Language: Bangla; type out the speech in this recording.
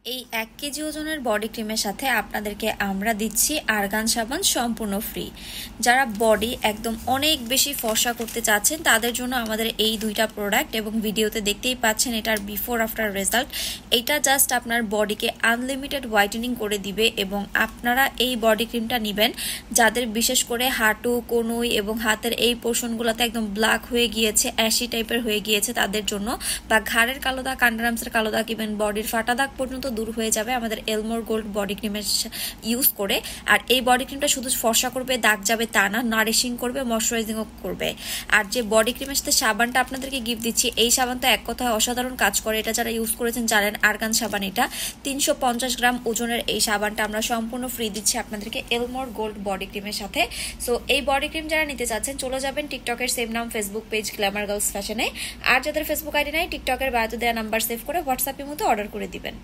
এই 1 কেজি ওজনের বডি ক্রিমের সাথে আপনাদেরকে আমরা দিচ্ছি আর্গান সাবান সম্পূর্ণ ফ্রি। যারা বডি একদম অনেক বেশি ফর্সা করতে চাচ্ছেন তাদের জন্য আমাদের এই দুইটা প্রোডাক্ট, এবং ভিডিওতে দেখতেই পাচ্ছেন এটার বিফোর আফটার রেজাল্ট। এটা জাস্ট আপনার বডিকে আনলিমিটেড হোয়াইটেনিং করে দিবে। এবং আপনারা এই বডি ক্রিমটা নেবেন যাদের বিশেষ করে হাঁটু, কনুই এবং হাতের এই পোর্শনগুলোতে একদম ব্ল্যাক হয়ে গিয়েছে, অ্যাশি টাইপের হয়ে গিয়েছে তাদের জন্য, বা ঘাড়ের কালো দাগ, আন্ডারআর্মসের কালো দাগ, ইভেন বডির ফাটা দাগ পর্যন্ত দূর হয়ে যাবে আমাদের এলমোর গোল্ড বডি ক্রিমের ইউজ করে। আর এই বডি ক্রিমটা শুধু ফর্সা করবে, দাগ যাবে তা না, নারিশিং করবে, ময়শ্চারাইজিংও করবে। আর যে বডি ক্রিমের সাথে সাবানটা আপনাদেরকে গিফট দিচ্ছি, এই সাবানটা এক কথায় অসাধারণ কাজ করে। এটা যারা ইউজ করেছেন জানেন, আর্গান সাবান। এটা 350 গ্রাম ওজনের এই সাবানটা আমরা সম্পূর্ণ ফ্রি দিচ্ছি আপনাদেরকে এলমোর গোল্ড বডি ক্রিমের সাথে। সো এই বডি ক্রিম যারা নিতে চাচ্ছেন চলে যাবেন টিকটকের সেম নাম ফেসবুক পেজ গ্ল্যামার গার্লস ফ্যাশনে। আর যাদের ফেসবুক আইডি নাই, টিকটকের বায়োতে দেওয়া নাম্বার সেভ করে হোয়াটসঅ্যাপের মধ্যে অর্ডার করে দিবেন।